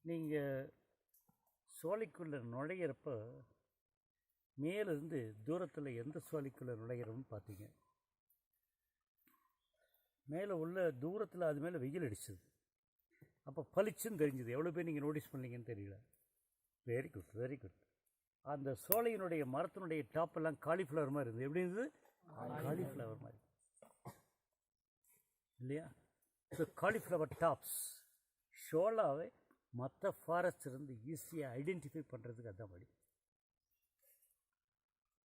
நீங்கள் சோலைக்குள்ளே நுழையிறப்ப மேலேருந்து தூரத்தில் எந்த சோலைக்குள்ளே நுழையிறோம்னு பார்த்தீங்க. மேலே உள்ள தூரத்தில் அது மேலே வெயில் அடிச்சது. அப்போ பளிச்சுன்னு தெரிஞ்சுது. எவ்வளோ பேர் நீங்கள் நோட்டீஸ் பண்ணீங்கன்னு தெரியல. Very good, very good. அந்த சோலையினுடைய மரத்தினுடைய டாப்பெல்லாம் காலிஃப்ளவர் மாதிரி இருந்தது. எப்படி இருந்தது? காலிஃப்ளவர் மாதிரி இல்லையா? ஸோ காலிஃப்ளவர் டாப்ஸ் ஷோலாவை மற்ற ஃபாரஸ்ட் இருந்து ஈஸியாக ஐடென்டிஃபை பண்ணுறதுக்கு அதுதான் வழி.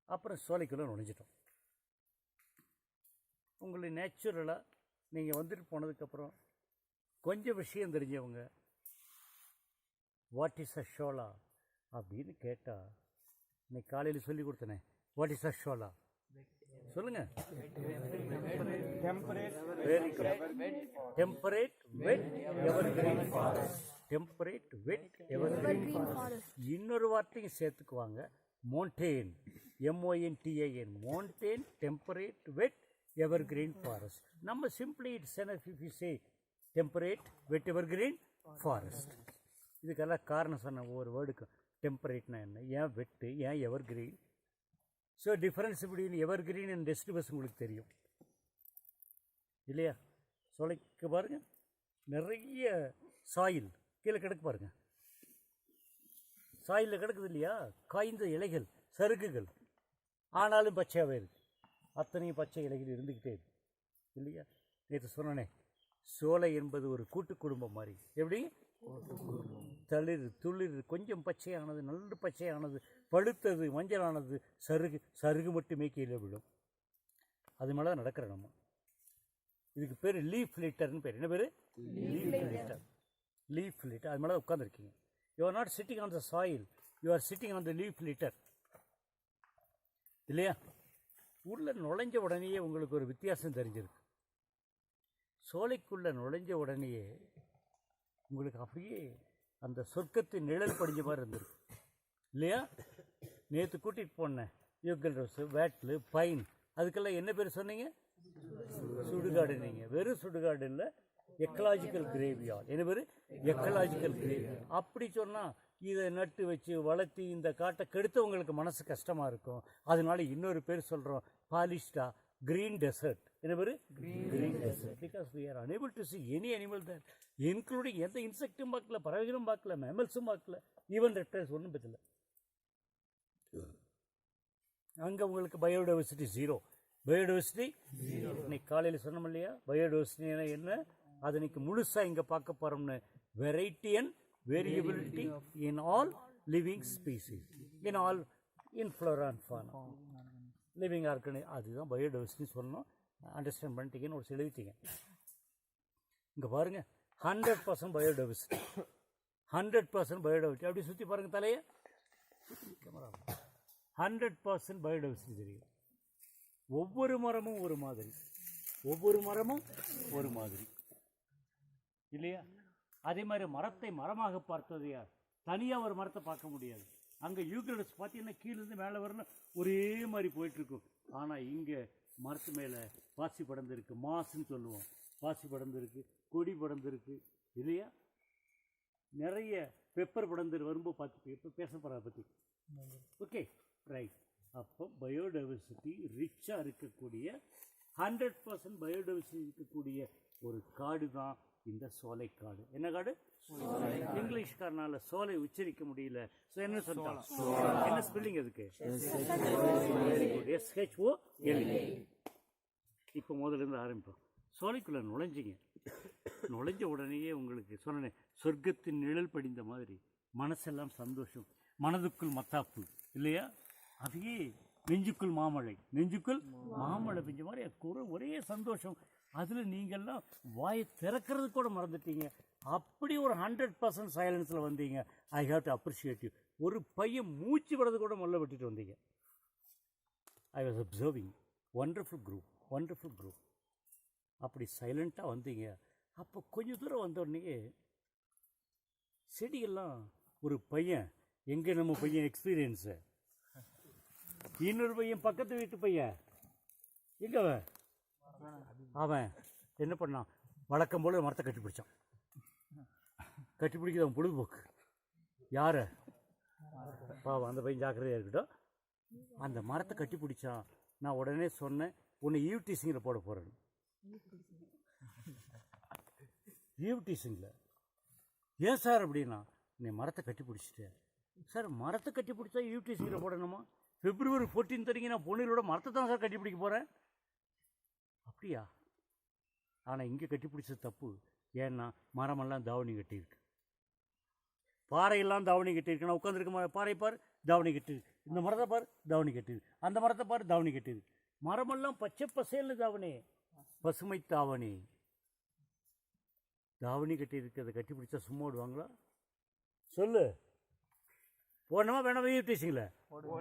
அப்புறம் சோலைக்குள்ளே நுழைஞ்சிட்டோம். உங்களை நேச்சுரலாக நீங்கள் வந்துட்டு போனதுக்கப்புறம் கொஞ்சம் விஷயம் தெரிஞ்சவங்க வாட் இஸ் அ ஷோலா அப்படின்னு கேட்டால், இன்னைக்கு காலையில் சொல்லி கொடுத்தனே, வாட் இஸ் அ ஷோலா சொல்லுங்கள். டெம்பரேட் வெட் எவர்கிரீன் ஃபாரஸ்ட். டெம்பரேட் வெட் எவர்கிரீன் ஃபாரஸ்ட். இன்னொரு வார்த்தையும் சேர்த்துக்குவாங்க, மோன்டேன், MONTAN, மோன்டேன் டெம்பரேட் வெட் எவர்கிரீன் ஃபாரஸ்ட். நம்ம simply it's enough if you say temperate wet evergreen forest. இதுக்கெல்லாம் காரணம் சொன்ன ஒவ்வொரு வேர்டுக்கும். டெம்பரேட்னா என்ன, ஏன் வெட்டு, ஏன் evergreen. So difference between evergreen and deciduous உங்களுக்கு தெரியும் இல்லையா? சொல்லிக்க பாருங்கள், நிறைய சாயில் கீழே கிடக்கு பாருங்கள். சாயிலில் கிடக்குது இல்லையா? காய்ந்த இலைகள், சருகுகள், ஆனாலும் பச்சையாகவே இருக்குது. அத்தனையும் பச்சை இலைகள் இருந்துக்கிட்டே இருக்கு இல்லையா? நேற்று சொன்னனே, சோலை என்பது ஒரு கூட்டு குடும்பம் மாதிரி. எப்படி? தளிர் துளிர், கொஞ்சம் பச்சையானது, நல்ல பச்சையானது, பழுத்தது, மஞ்சளானது, சருகு மட்டுமே கீழே விடும். அது மேலே நடக்கிற நம்ம. இதுக்கு பேர் லீஃப் லிட்டர்னு பேர். என்ன பேர்? Leaf litre. Leaf litre. அது மேலே உட்காந்துருக்கீங்க. You are not sitting on the soil, you are sitting on the leaf litre இல்லையா? உள்ளே நுழைஞ்ச உடனேயே உங்களுக்கு ஒரு வித்தியாசம் தெரிஞ்சிருக்கு. சோலைக்குள்ளே நுழைஞ்ச உடனேயே உங்களுக்கு அப்படியே அந்த சொர்க்கத்தின் நிழல் படிஞ்ச மாதிரி இருந்திருக்கு இல்லையா? நேற்று கூட்டிகிட்டு போனேன் யூக்கல் ரோஸு, வேட்லு, பைன், அதுக்கெல்லாம் என்ன பேர் சொன்னீங்க? சுடுகாடு. நீங்கள் வெறும் சுடுகாடு இல்லை, எக்கலாஜிக்கல் கிரேவியார்ட். என்ன பேர்? Ecological graveyard. அப்படி சொன்னால் இதை நட்டு வச்சு வளர்த்தி இந்த காட்டை கெடுத்தவங்களுக்கு மனசு கஷ்டமாக இருக்கும். அதனால இன்னொரு பேர் சொல்கிறோம், பாலிஷ்டா green desert. என்ன பேர்? green desert. Because we are unable to see any animal there, including எந்த இன்செக்டும் பார்க்கல, பறவைகளும் பார்க்கல, மேமல்ஸும் பார்க்கல, ஈவன் ரெப்டைல்ஸ் ஒன்றும் பற்றல. அங்கே உங்களுக்கு பயோடைவர்சிட்டி ஜீரோ. பயோடைவர்சிட்டி இன்னைக்கு காலையில் சொன்னோம் இல்லையா? பயோடைவர்சிட்டினா என்ன, அது இன்னைக்கு முழுசாக இங்கே பார்க்க போகிறோம்னு. Variety and variability in all living species, in all in flora and fauna, living organisms. அதுதான் பயோடைவர்சிட்டி சொல்லணும். அண்டர்ஸ்டாண்ட் பண்ணிட்டீங்கன்னு ஒரு எழுதிட்டீங்க. இங்கே பாருங்கள், 100% பயோடைவர்சிட்டி, 100% பயோடைவர்சிட்டி. அப்படி சுற்றி பாருங்கள் தலையை, 100% பயோடைவர்சிட்டி தெரியும். ஒவ்வொரு மரமும் ஒரு மாதிரி, ஒவ்வொரு மரமும் ஒரு மாதிரி இல்லையா? அதே மாதிரி மரத்தை மரமாக பார்த்தது யார்? தனியாக ஒரு மரத்தை பார்க்க முடியாது. அங்கே யூக்கலிப்டஸ் பார்த்தீங்கன்னா கீழேருந்து மேலே வரணும் ஒரே மாதிரி போயிட்டுருக்கும். ஆனால் இங்கே மரத்து மேலே பாசி படர்ந்துருக்கு, மாசுன்னு சொல்லுவோம். பாசி படர்ந்துருக்கு, கொடி படர்ந்துருக்கு இல்லையா? நிறைய பெப்பர் படர்ந்து வரும்போது பார்த்து இப்போ பேச போகிற பற்றி. Okay right. அப்போ பயோடைவர்சிட்டி ரிச்சாக இருக்கக்கூடிய 100% பயோடைவர்சிட்டி இருக்கக்கூடிய ஒரு காடு தான் இந்த சோலைக்காடு. என்ன காடு? இங்கிலீஷ்காரனால சோலை உச்சரிக்க முடியல. என்ன சொல்றாங்க? என்ன ஸ்பெல்லிங் அதுக்கு? SHOLE. இப்போ முதல்ல இருந்து ஆரம்பிப்போம். சோலைக்குள்ள நுழைஞ்சிங்க. நுழைஞ்ச உடனேயே உங்களுக்கு சொன்னேன், சொர்க்கத்தின் நிழல் படிந்த மாதிரி மனசெல்லாம் சந்தோஷம். மனதுக்குள் மத்தாப்பு இல்லையா? அதையே நெஞ்சுக்குள் மாமழை, நெஞ்சுக்குள் மாமழை பெஞ்ச மாதிரி ஒரே சந்தோஷம். அதில் நீங்கள்லாம் வாயை திறக்கிறது கூட மறந்துட்டீங்க. அப்படி ஒரு 100% சைலன்ஸில் வந்தீங்க. I have to appreciate you. ஒரு பையன் மூச்சு விடுறது கூட முதல்ல விட்டுட்டு வந்தீங்க. I was observing. Wonderful group, wonderful group. அப்படி சைலண்ட்டாக வந்தீங்க. அப்போ கொஞ்சம் தூரம் வந்தோடனே செடியெல்லாம் ஒரு பையன், எங்கே நம்ம பையன் எக்ஸ்பீரியன்ஸு, இன்னொரு பையன் பக்கத்து வீட்டு பையன் எங்கே அவன் என்ன பண்ணான், வழக்கம் போல் மரத்தை கட்டி பிடிச்சான். கட்டி பிடிக்கிறது அவன் பொழுதுபோக்கு. யார் பாவம் அந்த பையன் ஜாக்கிரதையாக இருக்கட்டும். அந்த மரத்தை கட்டி பிடிச்சான். நான் உடனே சொன்னேன், உன்னை ஈவ்டீசிங்கில் போட போகிறேன். ஈவ்டீசிங்கில் ஏன் சார் அப்படின்னா, நீ மரத்தை கட்டி பிடிச்சிட்டேன் சார். மரத்தை கட்டி பிடிச்சா ஈவ்டீசிங்கில் போடணுமா? February 14 தரீங்க நான் பொண்ணுகளோட மரத்தை தான் சார் கட்டி பிடிக்க போகிறேன். அப்படியா? ஆனால் இங்கே கட்டி பிடிச்சது தப்பு. ஏன்னா மரமெல்லாம் தாவணி கட்டியிருக்கு, பாறையெல்லாம் தாவணி கட்டியிருக்கு. நான் உட்காந்துருக்க பாறை பார் தாவணி கட்டியிருக்கு, இந்த மரத்தை பார் தாவணி கட்டியிருக்கு, அந்த மரத்தை பார் தாவணி கட்டியிருக்கு. மரமெல்லாம் பச்சை பசேல்னு தாவணி, பசுமை தாவணி தாவணி கட்டியிருக்கு. அதை கட்டி பிடிச்சா சும்மா விடுவாங்களா சொல்லு? போடணுமா வேணாம்? ஈவ்டீசிங்கில்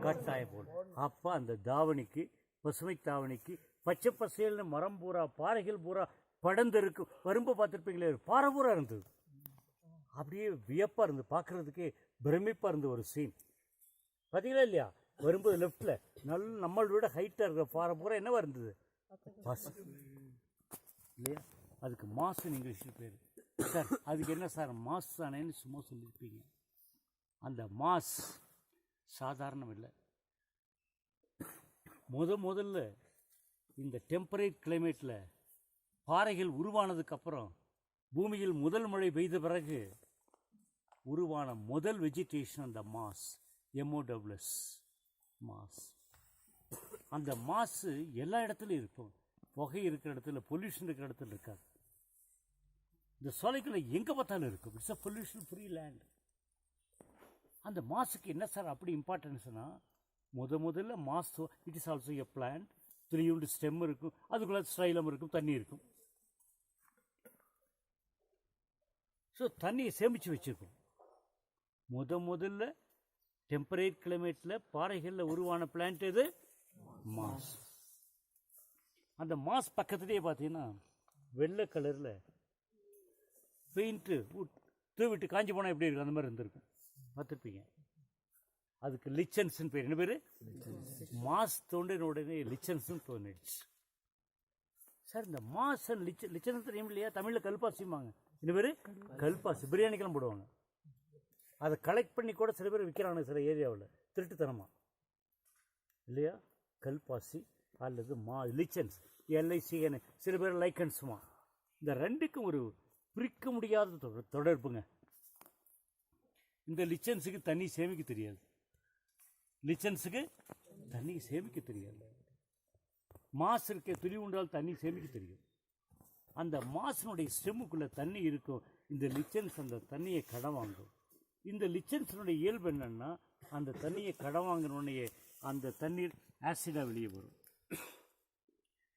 கட்டாயம் போடும். அப்போ அந்த தாவணிக்கு, பசுமை தாவணிக்கு பச்சை பசேல்னு மரம் பூரா, பாறைகள் பூரா படர்ந்து இருக்கும். வரும்பு பார்த்துருப்பீங்களே, பாறை பூரா இருந்தது. அப்படியே வியப்பாக இருந்து பார்க்குறதுக்கே பிரமிப்பாக இருந்த ஒரு சீன் பார்த்தீங்களா இல்லையா? வரும்போது லெஃப்டில் நம்மளை விட ஹைட்டாக இருக்கிற பாறை பூரா என்னவா இருந்தது? பசு இல்லையா? அதுக்கு மாசுன்னு இங்கிலீஷில் பேர். சார் அதுக்கு என்ன சார் மாஸ் தானேன்னு சும்மா சொல்லியிருப்பீங்க. அந்த மாஸ் சாதாரணம் இல்லை. முதல்ல இந்த டெம்பரேட் கிளைமேட்டில் பாறைகள் உருவானதுக்கப்புறம், பூமியில் முதல் மழை பெய்த பிறகு உருவான முதல் வெஜிடேஷன் அந்த மாஸ், MOSS மாஸ். அந்த மாசு எல்லா இடத்துலையும் இருக்கும். புகை இருக்கிற இடத்துல, பொல்யூஷன் இருக்கிற இடத்துல இருக்காது. இந்த சோலைக்குள்ள எங்கே பார்த்தாலும் இருக்கும். It's a pollution free land. அந்த மாசுக்கு என்ன சார் அப்படி இம்பார்ட்டன்ஸ்னா, முதல்ல moss, it is also a plant. துளியுண்டு ஸ்டெம் இருக்கும், அதுக்குள்ள ஸ்டைலம் இருக்கும், தண்ணி இருக்கும். ஸோ தண்ணியை சேமித்து வச்சுருக்கும். முதல்ல டெம்பரேட் கிளைமேட்டில் பாறைகளில் உருவான பிளான்ட் எது? மாஸ். அந்த மாஸ் பக்கத்துலேயே பார்த்தீங்கன்னா வெள்ளை கலரில் பெயிண்ட்டு தூவிட்டு காஞ்சி போனால் எப்படி இருக்கும் அந்த மாதிரி இருந்திருக்கும், பார்த்துருப்பீங்க. அதுக்கு லிச்சன்ஸ்ன்னு பேர். என்ன பேர்? மாஸ் தோண்டின உடனே லிச்சன்ஸ்ன்னு தோணிடுச்சு. சார் இந்த மாஸ் லிச்சன்ஸ் தெரியும் இல்லையா? தமிழில் கல்பாசிம்பாங்க. இந்த பேர் கல்பாசி. பிரியாணிக்கெல்லாம் போடுவாங்க. அதை கலெக்ட் பண்ணி கூட சில பேர் விற்கிறாங்க சில ஏரியாவில் திருட்டுத்தனமாக இல்லையா? கல்பாசி அல்லது லிச்சன்ஸ், LICN. சில பேர் லைக்கன்ஸுமா. இந்த ரெண்டுக்கும் ஒரு பிரிக்க முடியாத தொடர்புங்க. இந்த லிச்சன்ஸுக்கு தண்ணி சேமிக்க தெரியாது. லிச்சன்ஸுக்கு தண்ணி சேமிக்க தெரியாது. மாஸ் இருக்க துளி உண்டால் தண்ணி சேமிக்க தெரியும். அந்த மாசினுடைய ஸ்டெம்முக்குள்ளே தண்ணி இருக்கும். இந்த லிச்சன்ஸ் அந்த தண்ணியை கடன் வாங்கும். இந்த லிச்சன்ஸினுடைய இயல்பு என்னன்னா, அந்த தண்ணியை கடன் வாங்கினோடனே அந்த தண்ணீர் ஆசிடாக வெளியே வரும்.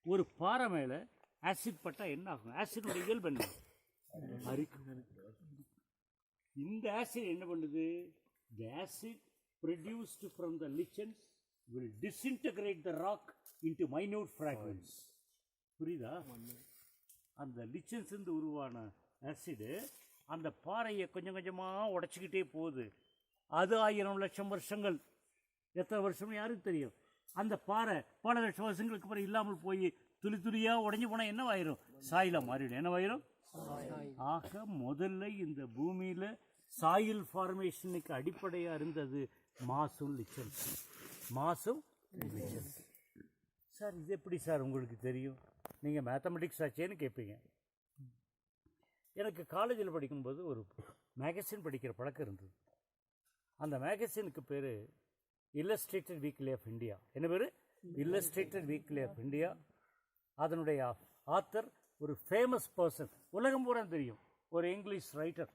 ஒரு பாறை மேலே ஆசிட் பட்டால் என்ன ஆகும்? ஆசிடுடைய இயல்பு என்ன? அரிக்கும். இந்த ஆசிட் என்ன பண்ணுது? The acid produced from the lichens will disintegrate the rock into minute fragments. புரியுதா? அந்த லிச்சன்ஸ் இருந்து உருவான ஆசிடு அந்த பாறையை கொஞ்சம் கொஞ்சமாக உடைச்சிக்கிட்டே போகுது. அது 1000 லட்சம் வருஷங்கள், எத்தனை வருஷம்னு யாருக்கு தெரியும்? அந்த பாறை பல லட்சம் வருஷங்களுக்கு அப்புறம் இல்லாமல் போய் துளி துளியாக உடஞ்சி போனால் என்னவாயிரும்? சாயிலாக மாறிடும். என்னவாயிரும்? ஆக முதல்ல இந்த பூமியில் சாயில் ஃபார்மேஷனுக்கு அடிப்படையாக இருந்தது மாசும் லிச்சன்ஸ். மாசும் லிச்சன்ஸ். சார் இது எப்படி சார் உங்களுக்கு தெரியும்? நீங்கள் மேத்தமெட்டிக்ஸ் ஆச்சேன்னு கேட்பீங்க. எனக்கு காலேஜில் படிக்கும்போது ஒரு மேகசின் படிக்கிற பழக்கம் இருந்தது. அந்த மேகசினுக்கு பேர் இல்லஸ்ட்ரேட்டட் வீக்லி ஆஃப் இந்தியா. என்ன பேர்? Illustrated weekly of India. அதனுடைய ஆத்தர் ஒரு ஃபேமஸ் பர்சன், உலகம் பூரா தெரியும், ஒரு இங்கிலீஷ் ரைட்டர்.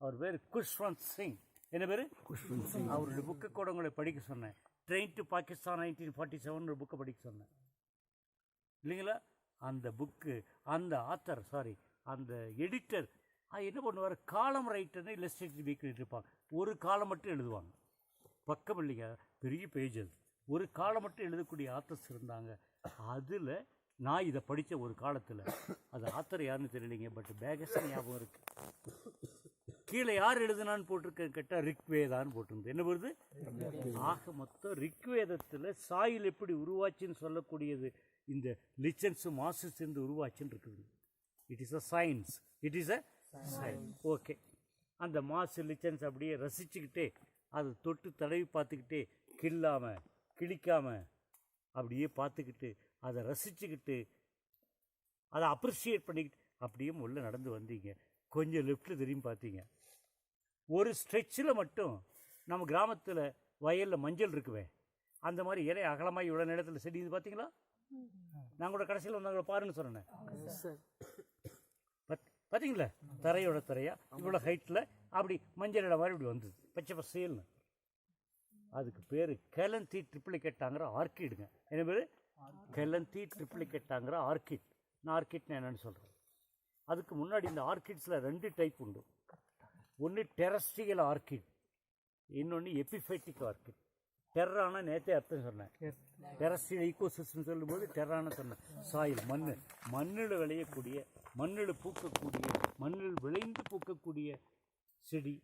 அவர் பேர் குஷ்வந்த் சிங். என்ன பேர்? குஷ்வந்த் சிங். அவருடைய புக்கை கூட உங்களை படிக்க சொன்னேன். ட்ரெயின் டு பாகிஸ்தான் 1947 ஒரு புக்கை படிக்க சொன்னேன் இல்லைங்களா? அந்த புக்கு, அந்த ஆத்தர், அந்த எடிட்டர் என்ன பண்ணுவார்? காலம் ரைட்டர்னு இல்லஸ்ட்ரேட்டட் வீக்லி இருப்பாங்க. ஒரு காலம் மட்டும் எழுதுவாங்க, பக்கம் இல்லைங்க, பெரிய பேஜ். அது ஒரு காலம் மட்டும் எழுதக்கூடிய ஆத்தர்ஸ் இருந்தாங்க. அதில் நான் இதை படித்த ஒரு காலத்தில், அது ஆத்தர் யாருன்னு தெரியலைங்க, பட் பேகஸ் ஞாபகம் இருக்கு. கீழே யார் எழுதுனான்னு போட்டிருக்கேன் கேட்டால் ரிக்வேதான்னு போட்டிருந்தது. என்ன வருது? ஆக மொத்தம் ரிக்வேதத்தில் சாயில் எப்படி உருவாச்சுன்னு சொல்லக்கூடியது இந்த லிச்சன்ஸு மாசு சேர்ந்து உருவாச்சுன்னு இருக்குது. It is a science. It is a science. Okay. அந்த மாசு லிச்சன்ஸ் அப்படியே ரசிச்சுக்கிட்டே அதை தொட்டு தடவி பார்த்துக்கிட்டே கிழிக்காமல் அப்படியே பார்த்துக்கிட்டு அதை ரசிச்சுக்கிட்டு அதை அப்ரிஷியேட் பண்ணிக்கிட்டு அப்படியே உள்ள நடந்து வந்தீங்க. கொஞ்சம் லெஃப்டில் திரும்பி பார்த்தீங்க. ஒரு ஸ்ட்ரெச்சில் மட்டும் நம்ம கிராமத்தில் வயலில் மஞ்சள் இருக்குவே, அந்த மாதிரி இலை அகலமாக இவ்வளோ நேரத்தில் செடி இது பார்த்தீங்களா? நான் கூட கடைசியில் வந்தாங்கள பாருன்னு சொன்னேன். பார்த்தீங்களா? தரையோட தரையா இவ்வளோ ஹைட்டில் அப்படி மஞ்சள் இடம் மாதிரி இப்படி வந்தது, பச்சை பசேல்னு. அதுக்கு பேர் கெலந்தி ட்ரிப்ளிகேட்டாங்கிற ஆர்கிடுங்க. என்ன பேர்? கெலந்தி ட்ரிப்ளிகேட்டாங்கிற ஆர்கிட். நான் ஆர்கிட்னா என்னன்னு சொல்கிறேன். அதுக்கு முன்னாடி இந்த ஆர்கிட்ஸில் 2 டைப் உண்டு. ஒன்று டெரஸ்ட்ரியல் ஆர்கிட், இன்னொன்று எபிஃபைட்டிக் ஆர்கிட். டெர்ரான நேற்றே அர்த்தம் சொன்னேன். டெரஸ்ட்ரியல் ஈகோசிஸ்டம் சொல்லும்போது டெர்ரான சொன்னேன். சாயில் மண்ணில் விளையக்கூடிய, மண்ணில் பூக்கக்கூடிய, மண்ணில் விளைந்து பூக்கக்கூடிய செடி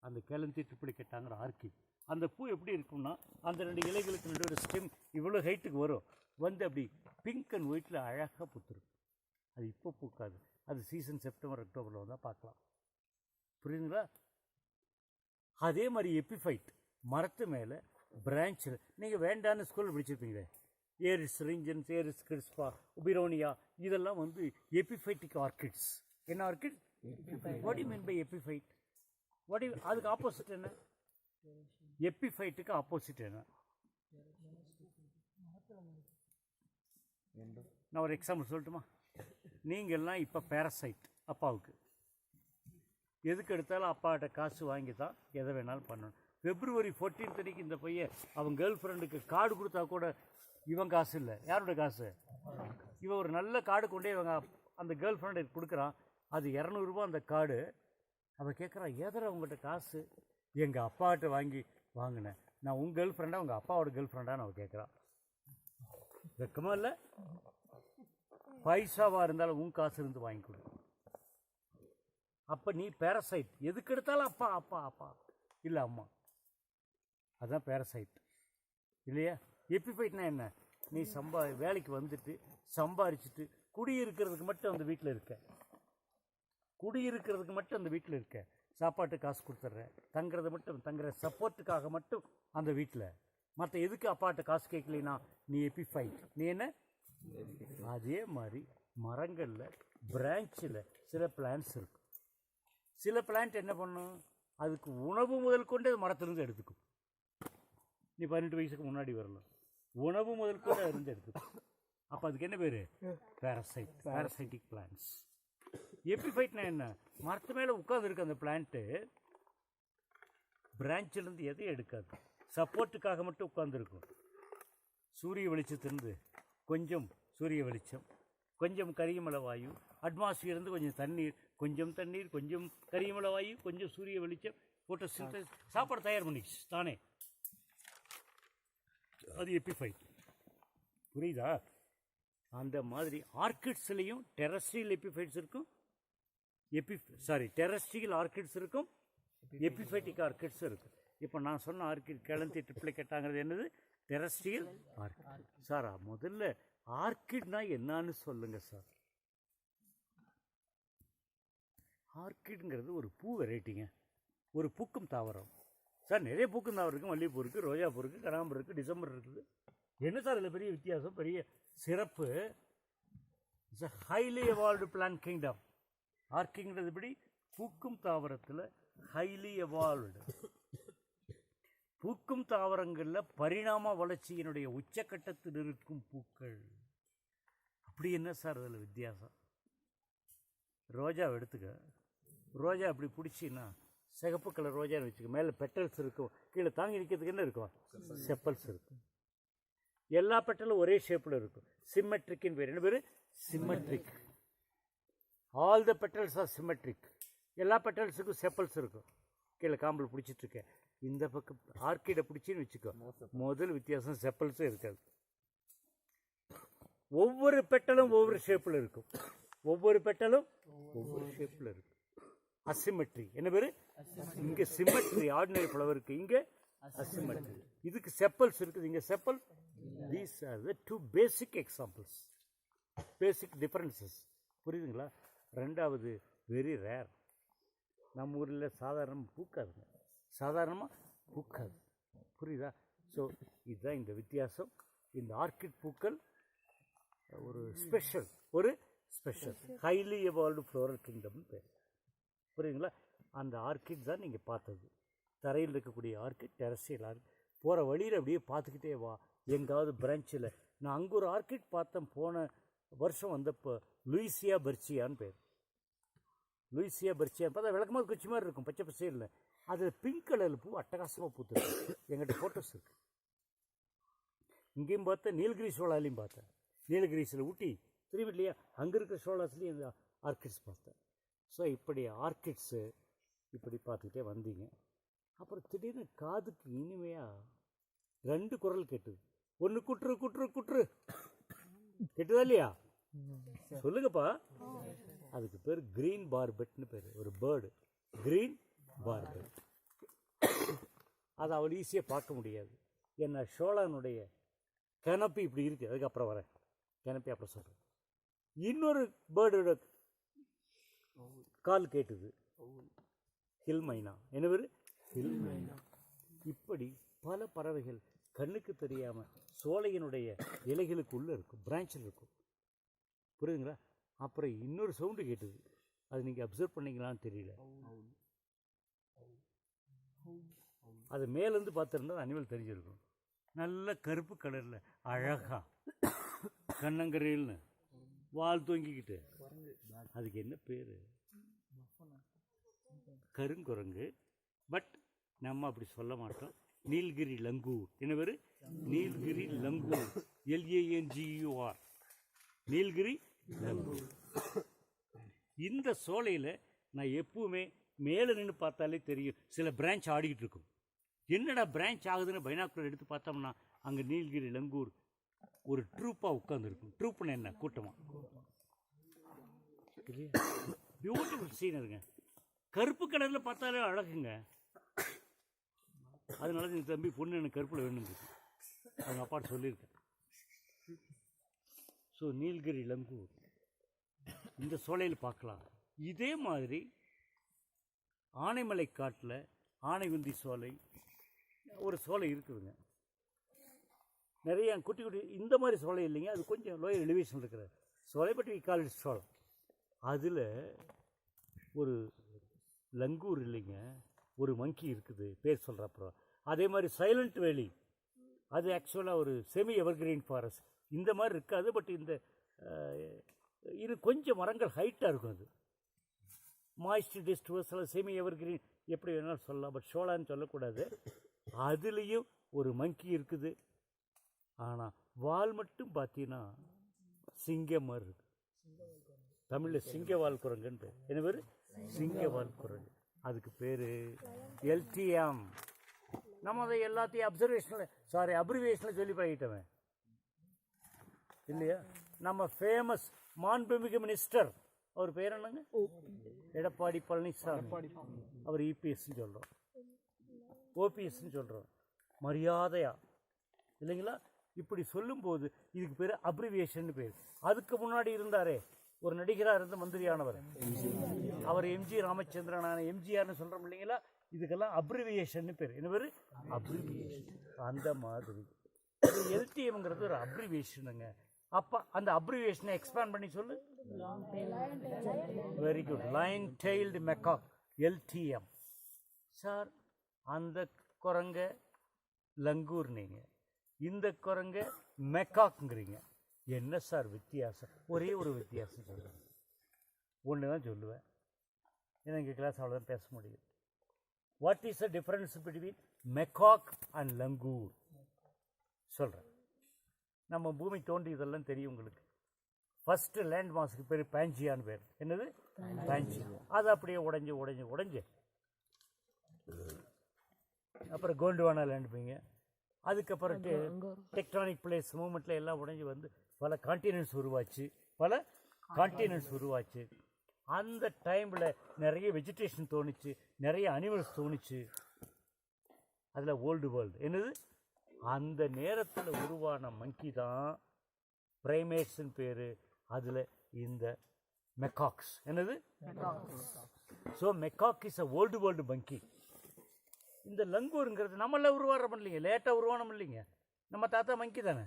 அந்த கெலந்தி ட்ரிப்ளிகேட்டாங்கிற ஆர்கிட். அந்த பூ எப்படி இருக்கும்னா, அந்த 2 இலைகளுக்கு நடுவில் ஸ்டெம் இவ்வளோ ஹைட்டுக்கு வரும், வந்து அப்படி பிங்க் அண்ட் ஒயிட்டில் அழகாக பூத்துரும். அது இப்போ பூக்காது, அது சீசன் செப்டம்பர் அக்டோபரில் வந்தால் பார்க்கலாம். புரியுதுங்களா? அதே மாதிரி எபிஃபைட் மரத்து மேலே பிரான்ச்சில் நீங்கள் வேண்டான்னு ஸ்கூலில் படிச்சிருப்பீங்களே, ஏரிஸ் ரிஞ்சன்ஸ், ஏரிஸ் கிறிஸ்பா, உபிரோனியா, இதெல்லாம் வந்து எபிஃபைட்டிக் ஆர்கிட்ஸ். என்ன orchid? What you mean by epiphyte? அதுக்கு ஆப்போசிட் என்ன? எபிஃபைட்டுக்கு ஆப்போசிட் என்ன? நான் ஒரு எக்ஸாம்பிள் சொல்லட்டுமா? நீங்கள்லாம் இப்போ பேரசைட். அப்பாவுக்கு எதுக்கு எடுத்தாலும் அப்பாட்ட காசு வாங்கி தான் எதை வேணாலும் பண்ணணும். February 14 இந்த பையன் அவன் கேர்ள் ஃப்ரெண்டுக்கு கார்டு கொடுத்தா கூட இவன் காசு இல்லை, யாரோட காசு? இவன் ஒரு நல்ல கார்டு கொண்டே இவங்க அந்த கேர்ள் ஃப்ரெண்டுக்கு கொடுக்குறான். அது 200 ரூபா அந்த கார்டு. அவன் கேட்குறான், ஏதரா உங்கள்கிட்ட காசு? எங்கள் அப்பாட்ட வாங்கினேன். நான் உங்கள் கேர்ள் ஃப்ரெண்டாக உங்கள் அப்பாவோட கேர்ள் ஃப்ரெண்டான்னு அவன் கேட்குறான். வெக்கமா இல்லை? பைசாவாக இருந்தாலும் உன் காசு இருந்து வாங்கி கொடு. அப்போ நீ பேரசைட். எதுக்கு எடுத்தாலும் அப்பா அப்பா அப்பா இல்லை அம்மா, அதுதான் பேரசைட் இல்லையா? எபிஃபைட்னா என்ன? நீ வேலைக்கு வந்துட்டு சம்பாரிச்சுட்டு குடியிருக்கிறதுக்கு மட்டும் அந்த வீட்டில் இருக்க, குடியிருக்கிறதுக்கு மட்டும் அந்த வீட்டில் இருக்க, சாப்பாட்டு காசு கொடுத்துட்றேன், தங்குறது மட்டும் தங்குற சப்போர்ட்டுக்காக மட்டும் அந்த வீட்டில், மற்ற எதுக்கு அப்பாட்ட காசு கேட்கலைன்னா நீ எபிஃபைட். நீ என்ன? அதே மாதிரி மரங்களில் பிரான்ச்சில் சில பிளான்ட்ஸ் இருக்கும். சில பிளான்ட் என்ன பண்ணும்? அதுக்கு உணவு முதல் கொண்டு அது மரத்துலேருந்து எடுத்துக்கும். நீ 18 வயசுக்கு முன்னாடி வரலாம், உணவு முதல் கொண்டு இருந்து எடுத்துக்கும். அப்போ அதுக்கு என்ன பேர்? Parasite, parasitic plants. எபிஃபைட்னா என்ன? மரத்து மேலே உட்காந்துருக்கு அந்த பிளான்ட்டு, பிரான்ச்சிலேருந்து எதையும் எடுக்காது, சப்போர்ட்டுக்காக மட்டும் உட்காந்துருக்கும். சூரிய வெளிச்சத்திலிருந்து கொஞ்சம் சூரிய வெளிச்சம், கொஞ்சம் கரியமலை வாயு, அட்மாஸ்பியர்லேருந்து கொஞ்சம் தண்ணீர், கொஞ்சம் தண்ணீர், கொஞ்சம் கரியமலை வாயு, கொஞ்சம் சூரிய வெளிச்சம், ஃபோட்டோசிந்தசிஸ், சாப்பாடு தயார் பண்ணிச்சு தானே. அது எபிஃபைட். புரியுதா? அந்த மாதிரி ஆர்கிட்ஸ்லேயும் டெரஸ்ட்ரியல் எபிஃபைட்ஸ் இருக்கும், டெரஸ்ட்ரியல் ஆர்கிட்ஸ் இருக்கும், எபிஃபைட்டிக் ஆர்கிட்ஸ் இருக்கும். இப்போ நான் சொன்ன ஆர்கிட் கெலந்தி ட்ரிப்ளிகேட்டாங்கிறது என்னது? Terrestrial orchid. சார் முதல்ல ஆர்கிட்னா என்னன்னு சொல்லுங்கள் சார். ஆர்கிட்ங்கிறது ஒரு பூ வெரைட்டிங்க, ஒரு பூக்கும் தாவரம். சார் நிறைய பூக்கும் தாவரம் இருக்குது, மல்லிகைப்பூ இருக்குது, ரோஜாப்பூ இருக்குது, கனகாம்பரம் இருக்குது, டிசம்பர் இருக்குது. என்ன சார் இதில் பெரிய வித்தியாசம், பெரிய சிறப்பு? It's a highly evolved plant kingdom. ஆர்கிங்கிறது எப்படி? பூக்கும் தாவரத்தில் ஹைலி எவால்வ்டு. பூக்கும் தாவரங்களில் பரிணாம வளர்ச்சியினுடைய உச்சக்கட்டத்தில் இருக்கும் பூக்கள். அப்படி என்ன சார் அதில் வித்தியாசம்? ரோஜாவை எடுத்துக்க, ரோஜா அப்படி பிடிச்சின்னா சிகப்பு கலர் ரோஜான்னு வச்சுக்க, மேலே பெட்டல்ஸ் இருக்கும், கீழே தாங்கி நிற்கிறதுக்கு என்ன இருக்கும்? செப்பல்ஸ் இருக்கும். எல்லா பெட்டலும் ஒரே ஷேப்பில் இருக்கும். சிம்மெட்ரிக்கின் பேர் என்ன பேர்? Symmetric. All the petals are symmetric. எல்லா பெட்டல்ஸுக்கும் செப்பல்ஸ் இருக்கும். கீழே காம்பில் பிடிச்சிட்ருக்கேன், இந்த பக்கம் ஆர்கிடை பிடிச்சின்னு வச்சுக்கோ, முதல் வித்தியாசம் செப்பல்ஸும் இருக்காது. ஒவ்வொரு பெட்டலும் ஒவ்வொரு ஷேப்பில் இருக்கும், ஒவ்வொரு பெட்டலும் ஒவ்வொரு ஷேப்பில் இருக்கும். அசிமெட்ரி என்ன பேர்? இங்கே சிமெட்ரி ஆர்டினரி ஃப்ளவருக்கு, இங்கே அசிமெட்ரி. இதுக்கு செப்பல்ஸ் இருக்குது, இங்கே chappal. These are the 2 basic examples, basic differences. புரியுதுங்களா? ரெண்டாவது வெரி ரேர். நம்ம ஊரில் சாதாரணமாக பூக்காதுங்க, சாதாரணமாக பூக்காது. புரியுதா? ஸோ இதுதான் இந்த வித்தியாசம். இந்த ஆர்கிட் பூக்கள் ஒரு ஸ்பெஷல், ஹைலி எவால்வ்டு ஃப்ளோரல் கிங்டம்னு பேர். புரியுதுங்களா? அந்த ஆர்கிட் தான் நீங்கள் பார்த்தது. தரையில் இருக்கக்கூடிய ஆர்கிட், டெரஸ்ட்ரியல் ஆர்கிட். போகிற வழியில் அப்படியே பார்த்துக்கிட்டே வா, எங்காவது பிரான்ச்சில். நான் அங்கே ஒரு ஆர்கிட் பார்த்தேன் போன வருஷம் வந்தப்போ, லூயிசியா பெர்ச்சியான்னு பேர். லூயிசியா பெர்ச்சியான்னு பார்த்தா விளக்கமாக குச்சி மாதிரி இருக்கும், பச்சை பசேல்னு. அது பிங்க் கலரில் பூ அட்டகாசமாக பூத்துருக்கு. எங்கிட்ட ஃபோட்டோஸ் இருக்கு. இங்கேயும் பார்த்தேன், நீலகிரி சோழாலையும் பார்த்தேன். நீலகிரிஸில் ஊட்டி திரும்பி இல்லையா, அங்கே இருக்கிற சோழாஸ்லேயும் இந்த ஆர்கிட்ஸ் பார்த்தேன். ஸோ இப்படி ஆர்கிட்ஸு இப்படி பார்த்துக்கிட்டே வந்தீங்க. அப்புறம் திடீர்னு காதுக்கு இனிமையாக 2 குரல் கேட்டுது. ஒன்று குற்று குற்று குற்று கேட்டுதா இல்லையா? சொல்லுங்கப்பா. அதுக்கு பேர் கிரீன் பார்பெட்னு பேர். ஒரு பேர்டு, கிரீன் பார்பெட். அதை அவள் ஈஸியாக பார்க்க முடியாது. ஏன்னா ஷோலானுடைய கெனப்பி இப்படி இருக்குது. அதுக்கப்புறம் வரேன், கெனப்பி அப்புறம் சொல்கிறேன். இன்னொரு பேர்டோட கால் கேட்டுது, ஹில் மைனா. என்ன பேர்? ஹில் மைனா. இப்படி பல பறவைகள் கண்ணுக்கு தெரியாமல் சோலையினுடைய இலைகளுக்குள்ளே இருக்கும், பிரான்ச்சில் இருக்கும். புரியுதுங்களா? அப்புறம் இன்னொரு சவுண்டு கேட்டுது. அது நீங்கள் அப்சர்வ் பண்ணிங்களான்னு தெரியல. அது மேலேருந்து பார்த்துருந்தா அனிமல் தெரிஞ்சிருக்கும். நல்ல கருப்பு கலரில் அழகா கண்ணங்கரையில்னு வால் தொங்கிக்கிட்டு. அதுக்கு என்ன பேர்? கருங்குரங்கு. பட் நம்ம அப்படி சொல்ல மாட்டோம். நீல்கிரி லங்கூர். என்ன பேர்? நீல்கிரி லங்கூர். LANGUR. நீல்கிரி லங்கூர். இந்த சோலையில் நான் எப்பவுமே மேலே நின்று பார்த்தாலே தெரியும், சில பிரான்ச் ஆடிக்கிட்டு இருக்கும். என்னடா பிரான்ச் ஆகுதுன்னு பைனாக்குலர் எடுத்து பார்த்தோம்னா அங்கே நீல்கிரி லங்கூர் ஒரு ட்ரூப்பாக உட்காந்துருக்கும். ட்ரூப்புன்னு என்ன? கூட்டமாக. பியூட்டிஃபுல் சீனருங்க. கருப்பு கலரில் பார்த்தாலே அழகுங்க. அதனால என் தம்பி பொண்ணு எனக்கு கருப்பில் வேணும்னு அவங்க அப்பாட்ட சொல்லியிருக்கேன். ஸோ நீல்கிரி லங்கூர் இந்த சோலையில் பார்க்கலாம். இதே மாதிரி ஆனைமலை காட்டில் ஆனைகுந்தி சோலை ஒரு சோலை இருக்குதுங்க. நிறைய குட்டி குட்டி இந்த மாதிரி சோலை இல்லைங்க, அது கொஞ்சம் லோயர் எலிவேஷன் இருக்கிற சோலை. பட் வி கால் இட் சோலை. அதில் ஒரு லங்கூர் இல்லைங்க, ஒரு மங்கி இருக்குது, பேர் சொல்கிறப்போ. அதே மாதிரி சைலண்ட் வேலி, அது ஆக்சுவலாக ஒரு செமி எவர்கிரீன் ஃபாரஸ்ட். இந்த மாதிரி இருக்காது. பட் இந்த இது கொஞ்சம் மரங்கள் ஹைட்டாக இருக்கும். அது மாய்ஸ்ட் டிஸ்ட்வர்ஸ் அல்லது செமி எவர்கிரீன் எப்படி வேணாலும் சொல்லலாம். பட் ஷோலான்னு சொல்லக்கூடாது. அதுலேயும் ஒரு மங்கி இருக்குது. ஆனால் வால் மட்டும் பார்த்தீங்கன்னா சிங்கம் மாதிரி இருக்கு. தமிழில் சிங்கவால் குரங்குன்னு பேர். என்ன பேர்? சிங்கவால் குரங்கு. அதுக்கு பேர் LTM. நம்ம அதை எல்லாத்தையும் அப்ரிவேஷனில் சொல்லி பழகிட்டவன் இல்லையா? நம்ம ஃபேமஸ் மாண்புமிகு மினிஸ்டர், அவர் பேர் என்னங்க? எடப்பாடி பழனிசாமி. அவர் EPSன்னு சொல்கிறோம், OPSன்னு சொல்கிறோம், மரியாதையா இல்லைங்களா? இப்படி சொல்லும்போது இதுக்கு பேர் அப்ரிவியேஷன் பேர். அதுக்கு முன்னாடி இருந்தாரே ஒரு நடிகராக இருந்த மந்திரியானவர், அவர் MG ராமச்சந்திரனான MGRன்னு சொல்கிறோம் இல்லைங்களா? இதுக்கெல்லாம் அப்ரிவியேஷன் பேர். என்ன பேர்? அப்ரிவியேஷன். அந்த மாதிரி LTMங்கிறது ஒரு அப்ரிவியேஷனுங்க. அப்போ அந்த அப்ரிவியேஷனை எக்ஸ்பேண்ட் பண்ணி சொல்லு. Very good. Lion tailed macaque, LTM. Sir அந்த குரங்க லங்கூர், நீங்கள் இந்த குரங்க மெக்காக்குங்கிறீங்க. என்ன சார் வித்தியாசம்? ஒரே ஒரு வித்தியாசம் சொல்லுவேன், ஒன்று தான் சொல்லுவேன். ஏன்னா எங்கள் கிளாஸ் அவ்வளோதான் பேச முடியும். What is the difference between macaque and langur சொல்கிறேன். நம்ம பூமி தோன்றி இதெல்லாம் தெரியும் உங்களுக்கு. ஃபஸ்ட்டு லேண்ட் மாஸுக்கு பேர் பேஞ்சியான்னு பேர். என்னது? பேஞ்சி. அது அப்படியே உடஞ்சி அப்புறம் கோண்டுவானா லேண்டுப்பீங்க. அதுக்கப்புறம் டெக்டானிக் பிளேஸ் மூமெண்ட்டில் எல்லாம் உடஞ்சி வந்து பல கான்டினென்ட்ஸ் உருவாச்சு. அந்த டைமில் நிறைய வெஜிடேஷன் தோணுச்சு, நிறைய அனிமல்ஸ் தோணுச்சு. அதில் ஓல்டு வேர்ல்டு. என்னது? அந்த நேரத்தில் உருவான மங்கி தான் ப்ரைமேட்ஸ்ன்னு பேர். அதில் இந்த மெக்காக்ஸ். என்னது? ஸோ மெக்காக் இஸ் அ வேர்ல்டு மங்கி. இந்த லங்கூருங்கிறது நம்மள உருவாரம் இல்லைங்க, லேட்டாக உருவானம் இல்லைங்க, நம்ம தாத்தா மங்கி தானே.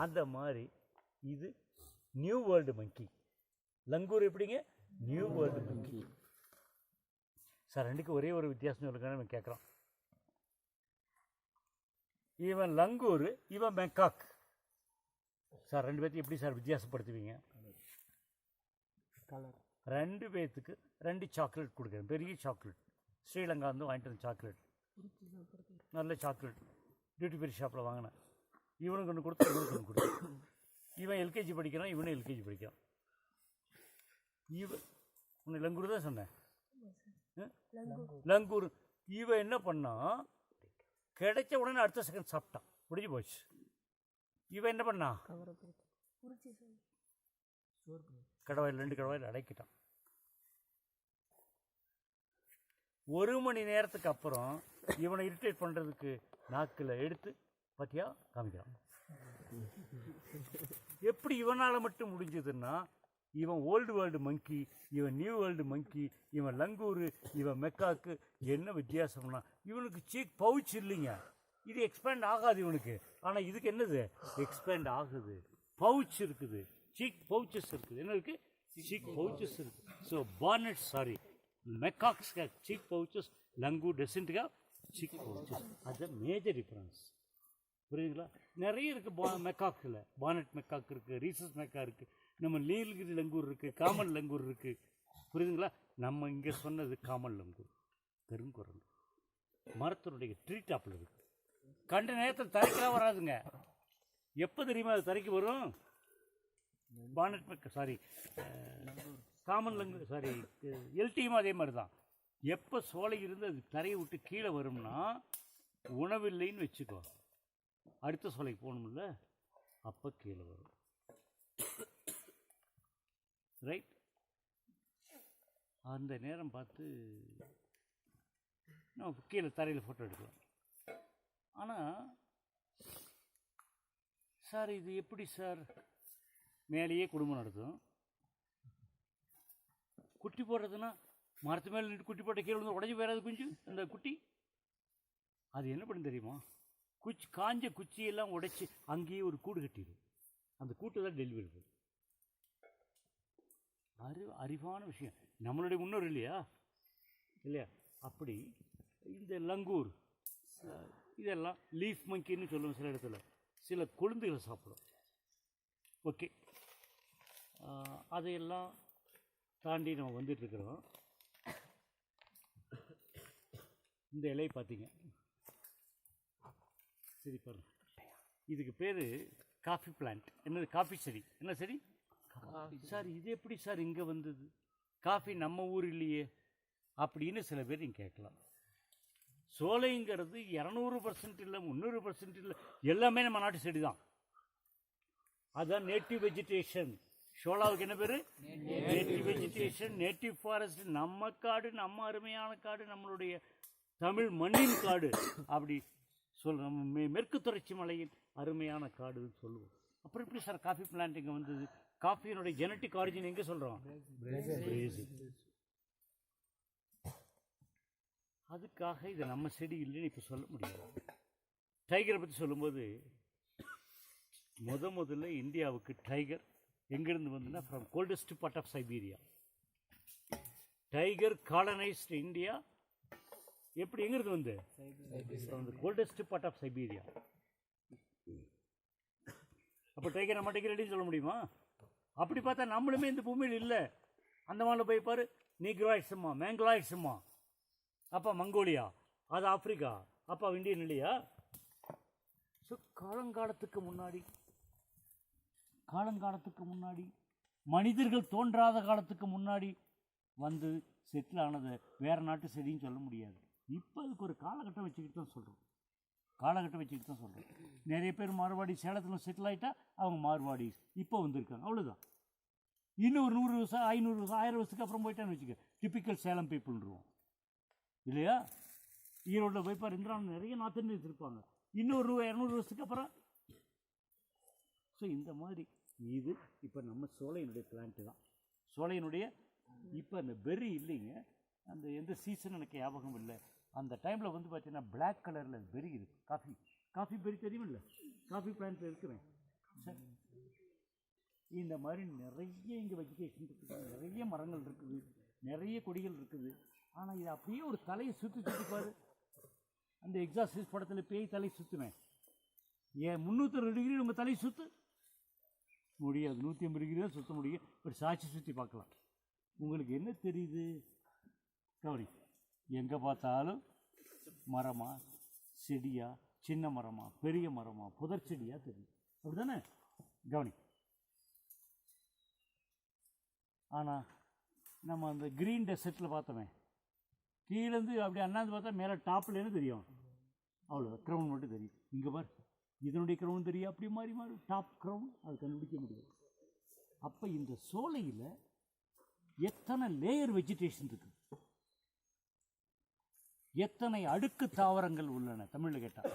அந்த மாதிரி இது நியூ வேர்ல்டு மங்கி. லங்கூர் எப்படிங்க? நியூ வேர்ல்டு மங்கி. சார் ரெண்டுக்கு ஒரே ஒரு வித்தியாசம் சொல்லுங்கன்னு நம்ம கேட்குறோம். இவன் லங்கூர், இவன் மெக்காக். சார் ரெண்டு பேர்த்துக்கு எப்படி சார் வித்தியாசப்படுத்துவீங்க? கலர். ரெண்டு பேர்த்துக்கு 2 சாக்லேட் கொடுக்குறேன், பெரிய சாக்லேட். ஸ்ரீலங்கா வந்து வாங்கிட்டு வந்த சாக்லேட், நல்ல சாக்லேட், டியூட்டி ஃப்ரீ ஷாப்பில் வாங்கினேன். இவனுக்கு ஒன்று கொடுத்து இவனுக்கு ஒன்று கொடுத்து. இவன் எல்கேஜி படிக்கிறான், இவனும் எல்கேஜி படிக்கிறான். உன்னை லங்கூர் தான் சொன்னேன், லங்கூர். இவன் என்ன பண்ணான், கிடைச்ச உடனே அடுத்த செகண்ட் சாப்பிட்டான், முடிஞ்சு போச்சு. இவன் என்ன பண்ணா, கடவாயில் 2 கடவாயில் அடைக்கிட்டான். 1 மணி நேரத்துக்கு அப்புறம் இவனை இரிட்டேட் பண்ணுறதுக்கு நாக்கில் எடுத்து பார்த்தியா காமிக்கிறான். எப்படி இவனால் மட்டும் முடிஞ்சதுன்னா, இவன் ஓல்டு வேர்ல்டு மங்கி, இவன் நியூ வேர்ல்டு மங்கி, இவன் லங்கூரு, இவன் மெக்காக்கு. என்ன வித்தியாசம்னா, இவனுக்கு சீக் பவுச் இல்லைங்க, இது எக்ஸ்பேண்ட் ஆகாது இவனுக்கு. ஆனால் இதுக்கு என்னது எக்ஸ்பேண்ட் ஆகுது, பவுச் இருக்குது, சீக் பவுச்சஸ் இருக்குது. என்ன இருக்குது? சீக் பவுச்சஸ் இருக்குது. So bonnet sorry macaques have cheek pouches, langur doesn't have cheek pouches. அது மேஜர் டிஃப்ரென்ஸ். புரியுதுங்களா? நிறைய இருக்குது மெக்காக்கில். பானட் மெக்காக் இருக்குது, ரீசஸ் மெக்காக் இருக்குது, நம்ம நீலகிரி லங்கூர் இருக்குது, காமன் லங்கூர் இருக்குது. புரியுதுங்களா? நம்ம இங்கே சொன்னது காமன் லங்கூர், பெருங்குரங்கு. மரத்தினுடைய ட்ரீ டாப்பில் இருக்குது. கண்ட நேரத்தில் தரைக்கெல்லாம் வராதுங்க. எப்போ தெரியுமா அது தரைக்கு வரும்? Bonnet Mecca sorry common லங்கு sorry எல்டியும் அதே மாதிரி தான். எப்போ சோலை இருந்து அது தரையை விட்டு கீழே வரும்னா, உணவில்லைன்னு வச்சுக்கோ, அடுத்த சோலைக்கு போகணும்ல, அப்போ கீழே வரும். ரைட்? அந்த நேரம் பார்த்து நம்ம கீழே தரையில் ஃபோட்டோ எடுக்கலாம். ஆனால் சார் இது எப்படி சார், மேலேயே குடும்பம் நடத்தும், குட்டி போடுறதுன்னா மரத்து மேலே நின்று குட்டி போட்ட கீழே வந்து உடஞ்சி போயிடாது குஞ்சு அந்த குட்டி. அது என்ன பண்ணு தெரியுமா, காஞ்ச குச்சியெல்லாம் உடைச்சி அங்கேயே ஒரு கூடு கட்டிடும். அந்த கூட்டு தான் டெலிவரி போகும். அறிவான விஷயம், நம்மளுடைய முன்னோர் இல்லையா இல்லையா? அப்படி இந்த லங்கூர் இதெல்லாம் லீஃப் மங்கின்னு சொல்லுவோம் சில இடத்துல, சில கொழுந்துகளை சாப்பிடும். ஓகே, அதையெல்லாம் தாண்டி நம்ம வந்துட்டுருக்குறோம். இந்த இலையை பார்த்தீங்க, சரி பாருங்க, இதுக்கு பேர் காஃபி பிளான்ட். என்னது? காஃபி செடி. என்ன செடி சார்? இது எப்படி சார் இங்கே வந்தது? காஃபி நம்ம ஊர் இல்லையே அப்படின்னு சில பேர் நீங்கள் கேட்கலாம். சோலைங்கிறது 200% இல்லை, 300% இல்லை, எல்லாமே நம்ம நாட்டு செடி தான். அதுதான் நேட்டிவ் வெஜிடேஷன். ஷோலாவுக்கு என்ன பேர்? Native vegetation, native forest. நம்ம காடு, நம்ம அருமையான காடு, நம்மளுடைய தமிழ் மண்ணின் காடு அப்படி நம்ம மேற்கு தொடர்ச்சி மலையின் அருமையான காடுன்னு சொல்லுவோம். அப்புறம் எப்படி சார் காஃபி பிளான்ட் இங்கே வந்தது? காஃபியினுடைய ஜெனட்டிக் ஆரிஜின் எங்கே சொல்கிறோம்? பிரேசில். அதுக்காக இதை நம்ம செடி இல்லைன்னு இப்போ சொல்ல முடியாது. டைகரை பற்றி சொல்லும்போது, முதல்ல இந்தியாவுக்கு டைகர் எங்கேருந்து வந்துன்னா, from coldest part of Siberia. Tiger colonised India. எப்படி எங்கிருந்து வந்து? From the coldest part of Siberia. அப்போ டைகர் நம்ம டைகர் ரெடின்னு சொல்ல முடியுமா? அப்படி பார்த்தா நம்மளுமே இந்த பூமியில் இல்லை. அந்த மாதிரி போய் பாரு, நீக்ராய்ட்ஸுமா, மேங்கலாய்ட்ஸுமா, அப்போ மங்கோலியா, அது ஆப்பிரிக்கா, அப்போ இந்தியன் இல்லையா? ஸோ காலங்காலத்துக்கு முன்னாடி மனிதர்கள் தோன்றாத காலத்துக்கு முன்னாடி வந்து செட்டில் ஆனது வேறு நாட்டு செடின்னு சொல்ல முடியாது. இப்போ அதுக்கு ஒரு காலகட்டம் வச்சுக்கிட்டு தான் சொல்கிறோம். நிறைய பேர் மார்வாடி சேலத்தில் செட்டில் ஆகிட்டா அவங்க மார்வாடி இப்போ வந்திருக்காங்க, அவ்வளோதான். இன்னும் ஒரு 100 வருஷம், 500 வருஷம், 1000 வருஷத்துக்கு அப்புறம் போயிட்டான்னு வச்சுக்க, டிப்பிக்கல் சேலம் பீப்புள்ன்றோம் இல்லையா? ஈரோட்டில் போய் பாரு, இந்திராவில் நிறைய நார்த் இந்தியன்ஸ் இருப்பாங்க. இன்னொரு 200 வருஷத்துக்கு அப்புறம். ஸோ இந்த மாதிரி இது இப்போ நம்ம சோலையினுடைய பிளான்ட்டு தான். சோலையினுடைய இப்போ அந்த பெர்ரி இல்லைங்க, அந்த எந்த சீசன் எனக்கு ஞாபகம் இல்லை. அந்த டைமில் வந்து பார்த்தீங்கன்னா பிளாக் கலரில் பெர்ரி இருக்குது. காஃபி பெர்ரி தெரியுமில்ல, காஃபி பிளான்ட் இருக்கிறேன். இந்த மாதிரி நிறைய இங்கே வெஜிடேஷன் இருக்குது, நிறைய மரங்கள் இருக்குது, நிறைய கொடிகள் இருக்குது. ஆனால் இது அப்படியே ஒரு தலையை சுற்றிப்பாரு. அந்த எக்ஸாசிஸ் படத்தில் பேய் தலை சுற்றுவேன். ஏன் 360 டிகிரி உங்கள் தலை சுற்று முடியாது, 180 டிகிரி தான் சுற்ற முடியும். ஒரு சாட்சி சுற்றி பார்க்கலாம். உங்களுக்கு என்ன தெரியுது? கவனி, எங்கே பார்த்தாலும் மரமா, செடியா, சின்ன மரமா, பெரிய மரமா, புதர் செடியாக தெரியும். அப்படி தானே? கவனி. ஆனால் நம்ம அந்த க்ரீன் டெசர்ட்டில் பார்த்தோமே, கீழேருந்து அப்படி அண்ணாந்து பார்த்தா மேலே டாப்லேருந்து தெரியும், அவ்வளோ க்ரௌன் மட்டும் தெரியும். இங்கே பார், இதனுடைய க்ரௌன் தெரியும், அப்படி மாறி மாறி டாப் க்ரௌன் அது கண்டுபிடிக்க முடியும். அப்போ இந்த சோலையில் எத்தனை லேயர் வெஜிடேஷன் இருக்குது, எத்தனை அடுக்கு தாவரங்கள் உள்ளன. தமிழில் கேட்டால்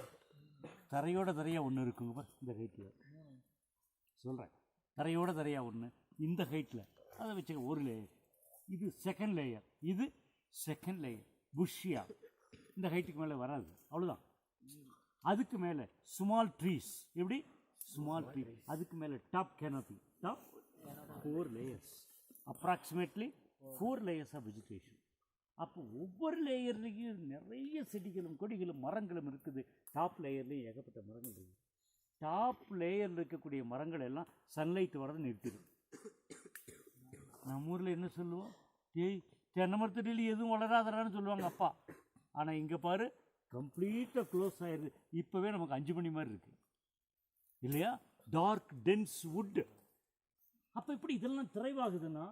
தரையோட தரையாக ஒன்று இருக்குங்க பார், இந்த ஹைட்டில் சொல்கிறேன். தரையோட தரையாக ஒன்று இந்த ஹைட்டில், அதை வச்சுக்க ஒரு லேயர். இது செகண்ட் லேயர், இது செகண்ட் லேயர். புஷ்ஷியா இந்த ஹைட்டுக்கு மேலே வராது, அவ்வளோதான். அதுக்கு மேலே ஸ்மால் ட்ரீஸ், எப்படி ஸ்மால் ட்ரீ. அதுக்கு மேலே top canopy, top 4 layers, approximately 4 layers of vegetation. அப்போ ஒவ்வொரு லேயர்லேயும் நிறைய செடிகளும் கொடிகளும் மரங்களும் இருக்குது. டாப் லேயர்லேயும் ஏகப்பட்ட மரங்கள் இருக்குது. டாப் லேயரில் இருக்கக்கூடிய மரங்கள் எல்லாம் சன்லைட் வரதை நிறுத்திடும். நம்ம ஊரில் என்ன சொல்லுவோம், தென்னை மரத்தடியில் எதுவும் வளராதரான்னு சொல்லுவாங்க அப்பா. ஆனால் இங்கே பாரு, கம்ப்ளீட்டாக க்ளோஸ் ஆயிடுது. இப்போவே நமக்கு 5 மணி மாதிரி இருக்குது இல்லையா? Dark dense wood. அப்போ இப்படி இதெல்லாம் திரைவாகுதுன்னா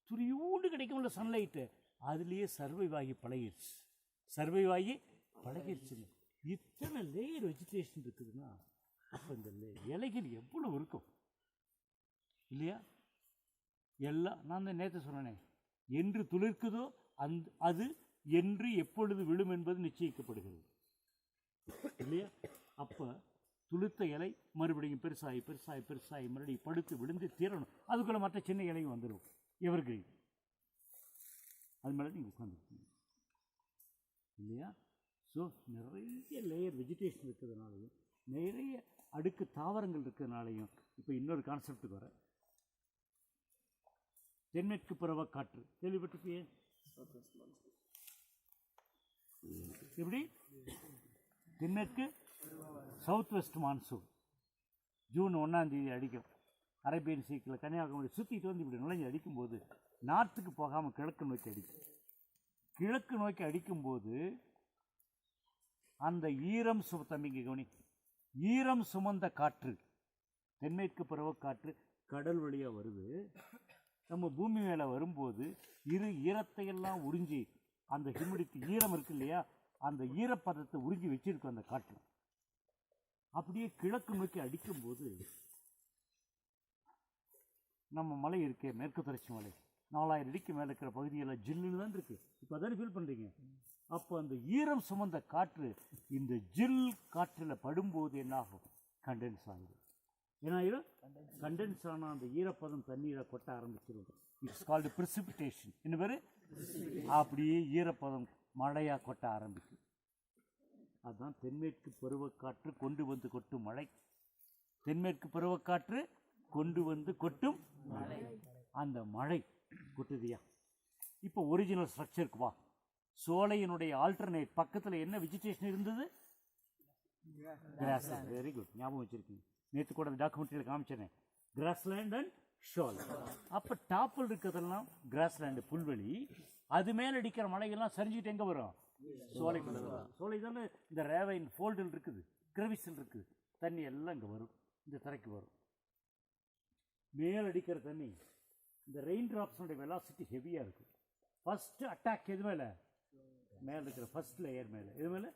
துரியூண்டு கிடைக்கும்ல சன்லைட்டு, அதுலேயே சர்வைவ் ஆகி பழகிடுச்சு. இத்தனை லேயர் வெஜிடேஷன் இருக்குதுன்னா அப்போ இந்த இலைகள் எவ்வளோ இருக்கும் இல்லையா? எல்லாம் நான் தான் நேற்று சொன்னேனே, என்று துளிர்க்குதோ அது என்று எப்பொழுது விழும் என்பது நிச்சயிக்கப்படுகிறது இல்லையா? அப்போ துளுத்த இலை மறுபடியும் பெருசாகி மறுபடியும் படுத்து விழுந்து தீரணும். அதுக்குள்ளே மற்ற சின்ன இலையும் வந்துடும், எவர்கிரீன். அது மேலே நீங்கள் உட்காந்துருக்கீங்க இல்லையா? ஸோ நிறைய லேயர் வெஜிடேஷன் இருக்கிறதுனாலையும் நிறைய அடுக்கு தாவரங்கள் இருக்கிறதுனாலையும் இப்போ இன்னொரு கான்செப்டுக்கு வர, தென்மேற்கு பருவ காற்று கேள்விப்பட்டிருப்பியே. எப்படி தென்மேற்கு சவுத் வெஸ்ட் மான்சூன் ஜூன் 1ஆம் தேதி அடிக்கும். அரேபியன் சீக்கில் கன்னியாகுமரி சுற்றிட்டு வந்து இப்படி நுழைஞ்சு அடிக்கும்போது நார்த்துக்கு போகாமல் கிழக்கு நோக்கி அடிக்கும். கிழக்கு நோக்கி அடிக்கும்போது அந்த தம்பிங்க கவனி, ஈரம் சுமந்த காற்று, தென்மேற்கு பருவக்காற்று கடல் வழியாக வருது. நம்ம பூமி மேலே வரும்போது ஈரத்தையெல்லாம் உறிஞ்சி, அந்த ஹியூமிடிட்டி ஈரம் இருக்கு இல்லையா, அந்த ஈரப்பதத்தை உறிஞ்சி வச்சிருக்கும் அந்த காற்று. அப்படியே கிழக்கு நோக்கி அடிக்கும்போது நம்ம மலை இருக்கே, மேற்கு தொடர்ச்சி மலை 4000 அடிக்கு மேலே இருக்கிற பகுதியெல்லாம் ஜில்லுன்னு தான் இருக்குது. இப்போ அதானே ஃபீல் பண்ணுறீங்க. அப்போ அந்த ஈரம் சுமந்த காற்று இந்த ஜில் காற்றில் படும்போது என்னாகும், கண்டென்ஸ் ஆகிடும். ஏன்னாயிரும் கண்டென்ஸ் ஆனால் அந்த ஈரப்பதம் தண்ணீரை கொட்ட ஆரம்பிச்சிடும். It's called precipitation. என்ன பேர்? அப்படியே ஈரப்பதம் மழையாக கொட்ட ஆரம்பிக்கும். அதுதான் தென்மேற்கு பருவக்காற்று கொண்டு வந்து கொட்டும் மழை. தென்மேற்கு பருவக்காற்று கொண்டு வந்து கொட்டும் மழை. அந்த மழை கொட்டுதியா. இப்போ ஒரிஜினல் ஸ்ட்ரக்சருக்கு வா. சோலையினுடைய ஆல்டர்னேட் பக்கத்தில் என்ன வெஜிடேஷன் இருந்தது? கிராஸ்லேண்ட். வெரி குட், ஞாபகம் வச்சுருக்கீங்க. நேற்று கூட டாக்குமெண்ட்ரியில் காமிச்சேன், கிராஸ்லேண்ட் அண்ட் ஷோல். அப்போ டாப்பில் இருக்கிறதெல்லாம் கிராஸ்லேண்டு, புல்வெளி. அது மேலே அடிக்கிற மழைகள்லாம் சரிஞ்சுட்டு எங்கே வரும்? சோலைக்குள்ள வரும். சோலை தானே இந்த ரேவைன் ஃபோல்டில் இருக்குது, கிரவிஸில் இருக்குது. தண்ணி எல்லாம் இங்கே வரும், இந்த தரைக்கு வரும். மேல் அடிக்கிற தண்ணி, இந்த ரெயின் ட்ராப்ஸோடைய வெலாசிட்டி ஹெவியாக இருக்கும். ஃபஸ்ட்டு அட்டாக் எது மேலே? மேலே இருக்கிற ஃபஸ்ட் லேயர் மேலே. எது மேலே?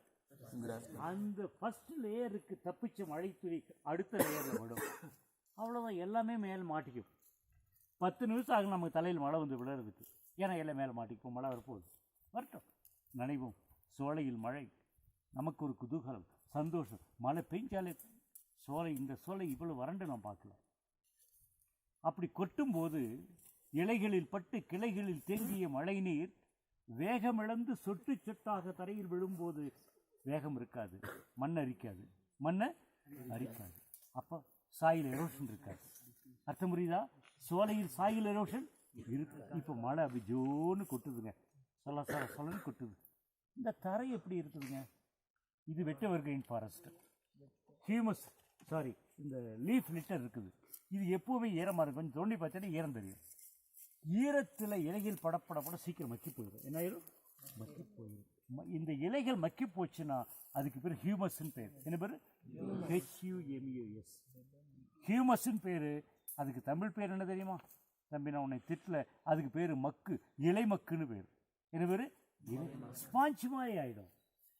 அந்த ஃபஸ்ட் லேயருக்கு தப்பிச்ச மழை துளி அடுத்த லேயரில் விடும். அவ்வளோதான், எல்லாமே மேலே மாட்டிக்கும். 10 நிமிஷம் ஆகும் நமக்கு தலையில் மழை வந்து விழுறதுக்கு. ஏன்னா எல்லாம் மேலே மாட்டிக்கும். மழை வரப்போகுது, வரட்டும், நனைவோம். சோலையில் மழை, நமக்கு ஒரு குதூகலம், சந்தோஷம். மழை பெஞ்சாலே சோலை, இந்த சோலை இவ்வளோ வறண்டு நான் பார்க்கல. அப்படி கொட்டும்போது இலைகளில் பட்டு கிளைகளில் தேங்கிய மழை நீர் வேகமிழந்து சொட்டு சொட்டாக தரையில் விழும்போது வேகம் இருக்காது, மண் அரிக்காது, மண்ணை அரிக்காது. அப்போ சாயில் எரோஷன் இருக்காது. அர்த்தம் புரியுதா? சோலையில் சாயில் எரோஷன் இருக்கு. இப்போ மழை அப்படி ஜோன்னு கொட்டுதுங்க, சொல்லன்னு கொட்டுது. இந்த தரை எப்படி இருக்குதுங்க? இது வெட்டவர்கின் ஃபாரஸ்ட். ஹியூமஸ் இந்த லீஃப் லிட்டர் இருக்குது. இது எப்போவுமே ஈரமாக இருக்கும். கொஞ்சம் தோண்டி பார்த்தா ஈரம் தெரியும். ஈரத்தில் இலைகள் படப்பட சீக்கிரம் மக்கி போயிடும். என்ன ஆயிரும்? மக்கி போயிடும். இந்த இலைகள் மக்கி போச்சுன்னா அதுக்கு பேர் ஹியூமஸ்ன்னு பேர். என்ன பேர்? HUMUS. ஹியூமஸ்ன்னு பேர். அதுக்கு தமிழ் பேர் என்ன தெரியுமா? தம்பி, நான் உன்னை திட்டல, அதுக்கு பேர் மக்கு, இலை மக்குன்னு பேர். என்ன பேர்? ஸ்பாஞ்ச் மாதிரி ஆகிடும்.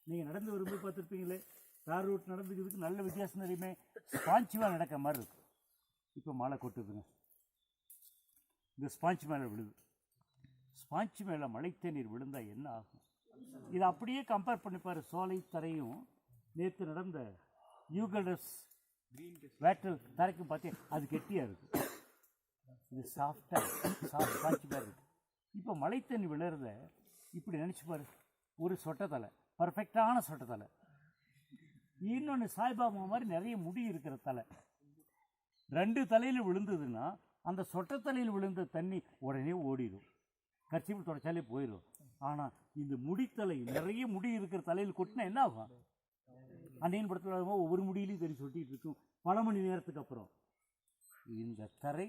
நீங்கள் நடந்து வரும்போது பார்த்துருப்பீங்களே, தார் ரூட் நடந்துக்கிறதுக்கு நல்ல வித்தியாசம் தெரியுமே, ஸ்பாஞ்சுவாக நடக்கிற மாதிரி இருக்கும். இப்போ மழை கொட்டுதுங்க, இந்த ஸ்பாஞ்ச் மேலே விழுது. ஸ்பாஞ்ச் மேலே மழை தண்ணீர் விழுந்தால் என்ன ஆகும்? இதை அப்படியே கம்பேர் பண்ணிப்பார் சோலை தரையும் நேற்று நடந்த யூகல்டஸ் வேட்டல் தரைக்கும் பார்த்தேன். அது கெட்டியாக இருக்குது, இது சாஃப்ட் ஸ்பாஞ்ச் மாதிரி இருக்குது. இப்போ மழை தண்ணி விழுறத இப்படி நினச்சிப்பார். ஒரு சொட்டத்தலை, பர்ஃபெக்டான சொட்டத்தலை. இன்னொன்று சாய்பாபா மாதிரி நிறைய முடி இருக்கிற தலை. ரெண்டு தலையில் விழுந்ததுன்னா அந்த சொட்டத்தலையில் விழுந்த தண்ணி உடனே ஓடிடும், கர்ச்சீப்பு தொடச்சாலே போயிடும். ஆனால் இந்த முடித்தலை, நிறைய முடி இருக்கிற தலையில் கொட்டினா என்ன ஆகும்? அன்னையின் படத்தில் ஒவ்வொரு முடியிலையும் தண்ணி சொட்டிகிட்டு இருக்கும் பல மணி நேரத்துக்கு அப்புறம். இந்த தரை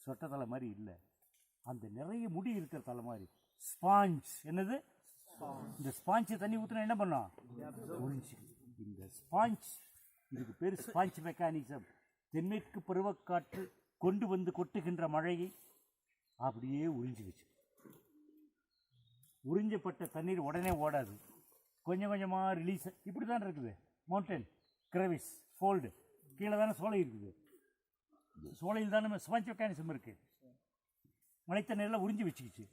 சொட்டத்தலை மாதிரி இல்லை, அந்த நிறைய முடி இருக்கிற தலை மாதிரி ஸ்பாஞ்ச். என்னது? இந்த ஸ்பாஞ்சை தண்ணி ஊற்றினா என்ன பண்ணோம்? இந்த ஸ்பாஞ்ச், இதுக்கு பேர் ஸ்பாஞ்ச் மெக்கானிசம். தென்மேற்கு பருவக்காற்று கொண்டு வந்து கொட்டுகின்ற மழையை அப்படியே உறிஞ்சி வச்சு, உறிஞ்சப்பட்ட தண்ணீர் உடனே ஓடாது, கொஞ்சம் கொஞ்சமாக ரிலீஸ். இப்படி தான் இருக்குது. மவுண்டன் கிரவிஸ் ஃபோல்டு கீழே தானே சோலை இருக்குது. சோலையில் தானே ஸ்பாஞ்ச் மெக்கானிசம் இருக்குது. மழை தண்ணீரெலாம் உறிஞ்சி வச்சுக்கிச்சு.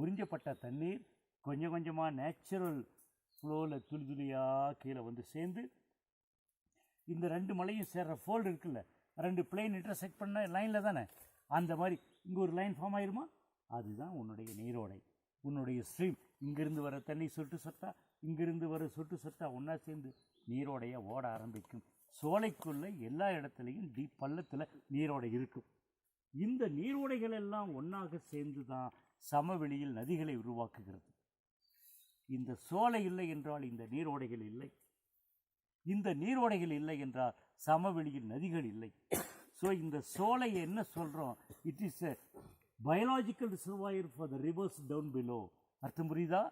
உறிஞ்சப்பட்ட தண்ணீர் கொஞ்சம் கொஞ்சமாக நேச்சுரல் ஃப்ளோவில் துளி துளியாக கீழே வந்து சேர்ந்து, இந்த ரெண்டு மலையும் சேர்ற ஃபோல்டு இருக்குல்ல, ரெண்டு பிளேன் இன்டர்செக்ட் பண்ண லைனில் தானே, அந்த மாதிரி இங்கே ஒரு லைன் ஃபார்ம் ஆயிருமா? அதுதான் உன்னுடைய நீரோடை, உன்னுடைய ஸ்ட்ரீம். இங்கிருந்து வர தண்ணி சொட்டு சொட்டா, இங்கிருந்து வர சொட்டு சொட்டா ஒன்றா சேர்ந்து நீரோடையை ஓட ஆரம்பிக்கும். சோலைக்குள்ளே எல்லா இடத்துலையும் டீப் பள்ளத்தில் நீரோடை இருக்கும். இந்த நீரோடைகள் எல்லாம் ஒன்றாக சேர்ந்து தான் சமவெளியில் நதிகளை உருவாக்குகிறது. இந்த சோலை இல்லை என்றால் இந்த நீரோடைகள் இல்லை, இந்த நீரோடைகள் இல்லை என்றால் சமவெளியில் நதிகள் இல்லை. ஸோ இந்த சோலை என்ன சொல்கிறோம்? It is a biological reservoir for the rivers down below. அர்த்தம் புரியுதா?